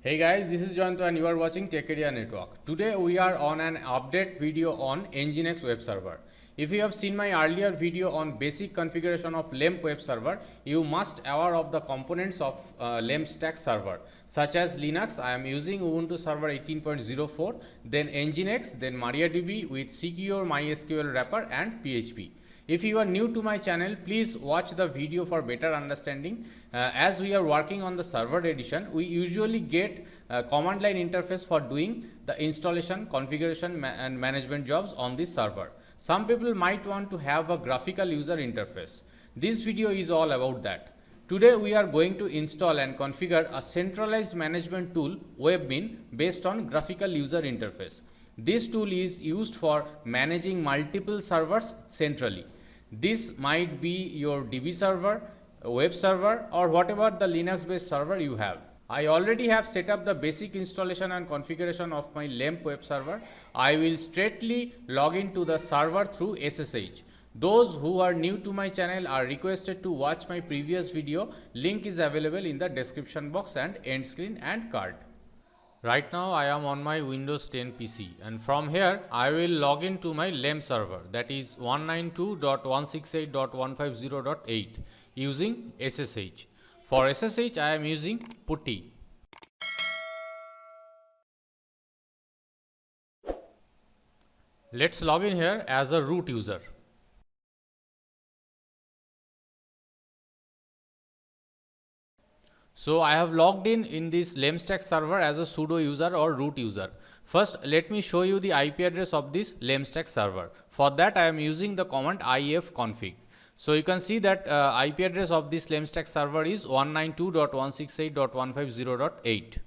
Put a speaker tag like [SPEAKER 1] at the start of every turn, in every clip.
[SPEAKER 1] Hey guys, this is Joyanto and you are watching Techaria Network. Today we are on an update video on Nginx web server. If you have seen my earlier video on basic configuration of LAMP web server, you must aware of the components of LAMP stack server. Such as Linux, I am using Ubuntu server 18.04, then Nginx, then MariaDB with secure MySQL wrapper and PHP. If you are new to my channel, please watch the video for better understanding. As we are working on the server edition, we usually get a command line interface for doing the installation, configuration and management jobs on this server. Some people might want to have a graphical user interface. This video is all about that. Today we are going to install and configure a centralized management tool, WebMin, based on graphical user interface. This tool is used for managing multiple servers centrally. This might be your DB server, web server, or whatever the Linux based server you have. I already have set up the basic installation and configuration of my LAMP web server. I will straightly log into the server through SSH. Those who are new to my channel are requested to watch my previous video. Link is available in the description box and end screen and card. Right now I am on my Windows 10 PC and from here I will log into my LAMP server, that is 192.168.150.8 using SSH. For SSH I am using PuTTY. Let's log in here as a root user. So I have logged in this LAMP stack server as a sudo user or root user. First, let me show you the IP address of this LAMP stack server. For that, I am using the command ifconfig. So you can see that IP address of this LAMP stack server is 192.168.150.8.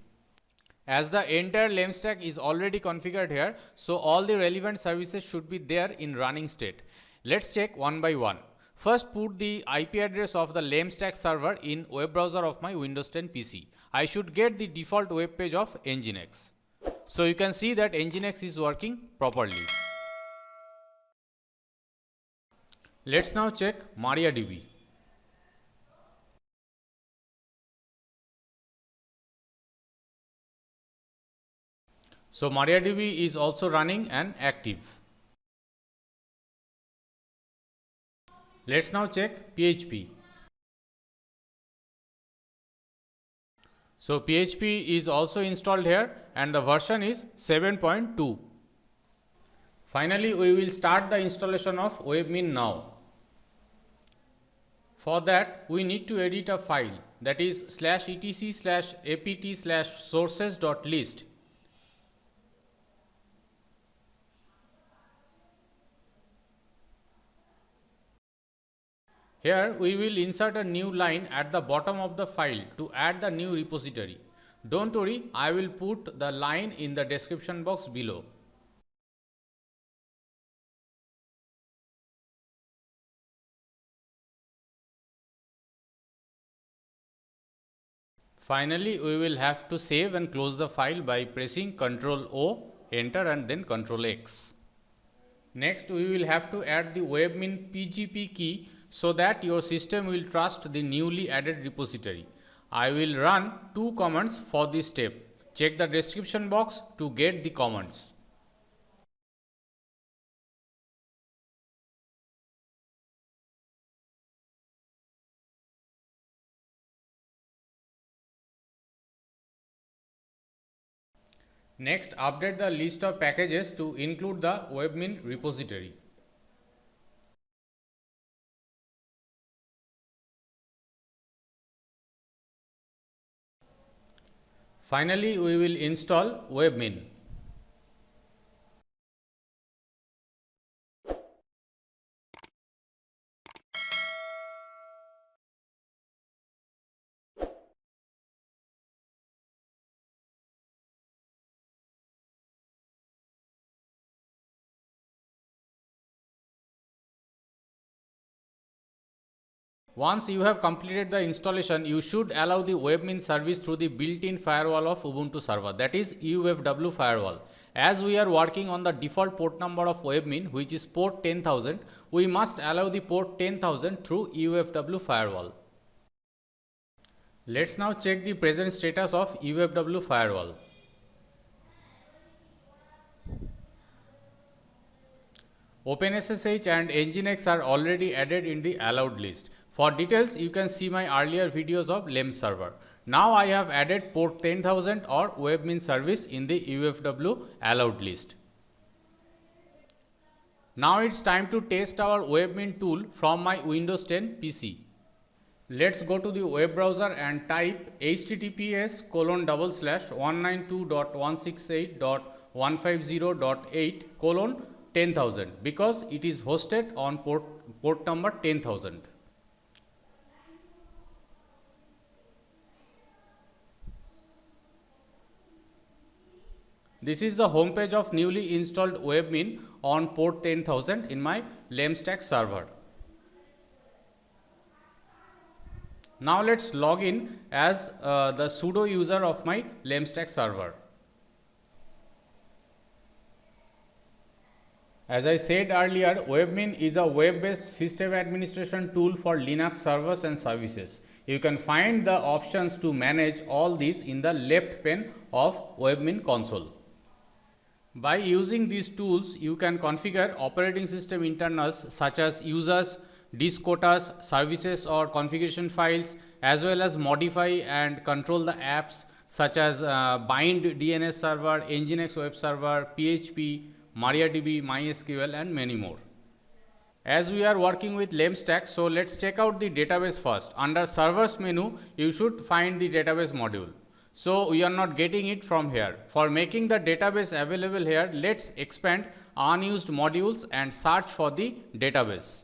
[SPEAKER 1] As the entire LAMP stack is already configured here, so all the relevant services should be there in running state. Let's check one by one. First, put the IP address of the LAMP stack server in web browser of my Windows 10 PC. I should get the default web page of Nginx. So you can see that Nginx is working properly. Let's now check MariaDB. So MariaDB is also running and active. Let's now check PHP. So PHP is also installed here and the version is 7.2. Finally, we will start the installation of WebMin now. For that, we need to edit a file, that is /etc/apt/sources.list. Here we will insert a new line at the bottom of the file to add the new repository. Don't worry, I will put the line in the description box below. Finally, we will have to save and close the file by pressing Ctrl O, enter and then Ctrl X. Next, we will have to add the WebMin PGP key so that your system will trust the newly added repository. I will run two commands for this step. Check the description box to get the commands. Next, update the list of packages to include the WebMin repository. Finally, we will install WebMin. Once you have completed the installation, you should allow the WebMin service through the built-in firewall of Ubuntu server, that is UFW firewall. As we are working on the default port number of WebMin, which is port 10,000, we must allow the port 10,000 through UFW firewall. Let's now check the present status of UFW firewall. OpenSSH and Nginx are already added in the allowed list. For details, you can see my earlier videos of LEM server. Now I have added port 10,000 or webmin service in the UFW allowed list. Now it's time to test our webmin tool from my Windows 10 PC. Let's go to the web browser and type https://192.168.150.8:10,000 because it is hosted on port number 10,000. This is the home page of newly installed webmin on port 10,000 in my LemStack server. Now let's log in as the sudo user of my LemStack server. As I said earlier, webmin is a web-based system administration tool for Linux servers and services. You can find the options to manage all this in the left pane of webmin console. By using these tools, you can configure operating system internals such as users, disk quotas, services or configuration files, as well as modify and control the apps such as Bind DNS server, Nginx web server, PHP, MariaDB, MySQL and many more. As we are working with LemStack, so let's check out the database first. Under servers menu, you should find the database module. So we are not getting it from here. For making the database available here, let's expand unused modules and search for the database.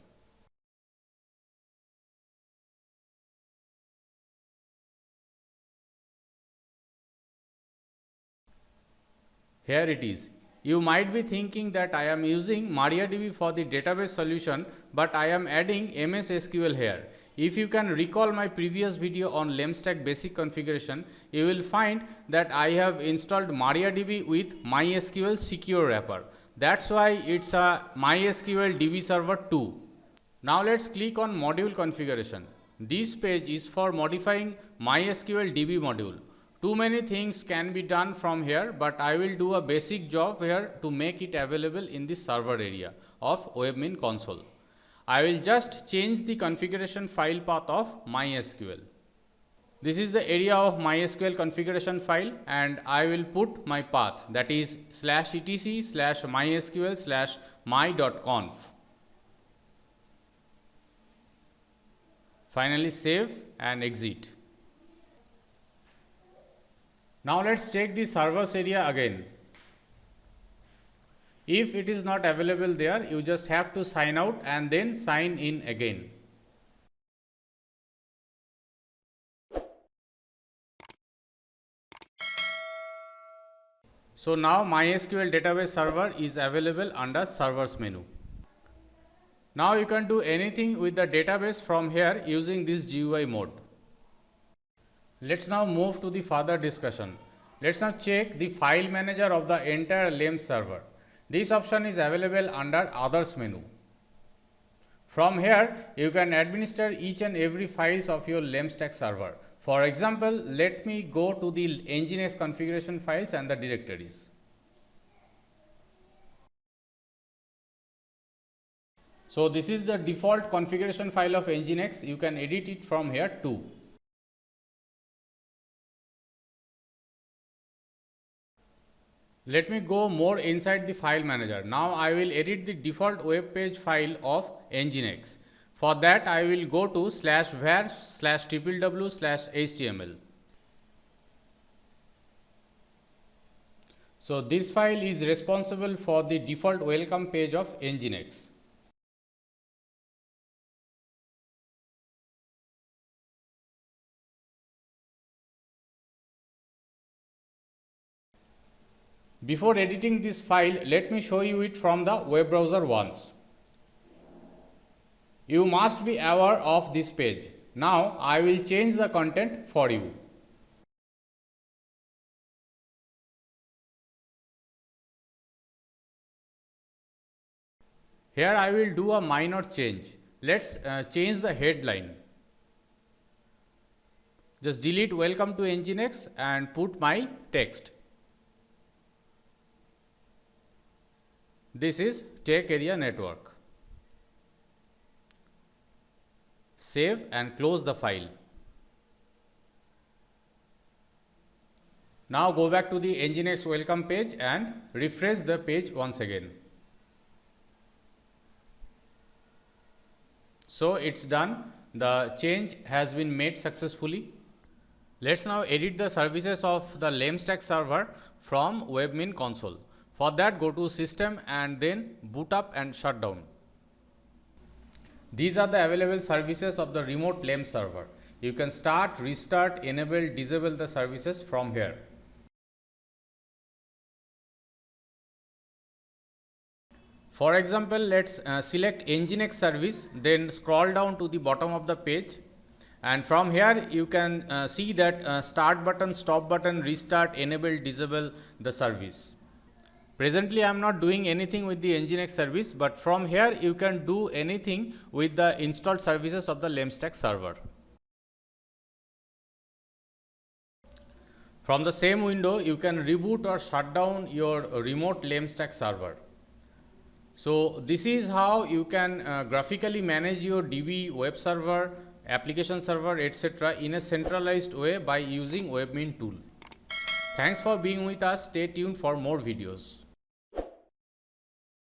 [SPEAKER 1] Here it is. You might be thinking that I am using MariaDB for the database solution, but I am adding MS SQL here. If you can recall my previous video on LemStack basic configuration, you will find that I have installed MariaDB with MySQL secure wrapper. That's why it's a MySQL DB server 2. Now let's click on module configuration. This page is for modifying MySQL DB module. Too many things can be done from here, but I will do a basic job here to make it available in the server area of webmin console. I will just change the configuration file path of MySQL. This is the area of MySQL configuration file and I will put my path, that is /etc/mysql/my.conf. Finally save and exit. Now let's check the servers area again. If it is not available there, you just have to sign out and then sign in again. So now MySQL database server is available under servers menu. Now you can do anything with the database from here using this GUI mode. Let's now move to the further discussion. Let's now check the file manager of the entire LEM server. This option is available under others menu. From here, you can administer each and every files of your LemStack server. For example, let me go to the Nginx configuration files and the directories. So this is the default configuration file of Nginx. You can edit it from here too. Let me go more inside the file manager. Now I will edit the default web page file of Nginx. For that I will go to /var/www/html. So this file is responsible for the default welcome page of Nginx. Before editing this file, let me show you it from the web browser once. You must be aware of this page. Now I will change the content for you. Here I will do a minor change. Let's change the headline. just delete welcome to Nginx and put my text. This is Tech Area Network. Save and close the file. Now go back to the Nginx welcome page and refresh the page once again. So it's done. The change has been made successfully. Let's now edit the services of the LameStack server from WebMin console. For that, go to System and then boot up and shut down. These are the available services of the remote LAME server. You can start, restart, enable, disable the services from here. For example, let's select Nginx service, then scroll down to the bottom of the page, and from here you can see that start button, stop button, restart, enable, disable the service. Presently I am not doing anything with the Nginx service, but from here you can do anything with the installed services of the LameStack server. From the same window you can reboot or shut down your remote LameStack server. So this is how you can graphically manage your DB, web server, application server, etc. in a centralized way by using WebMin tool. Thanks for being with us. Stay tuned for more videos.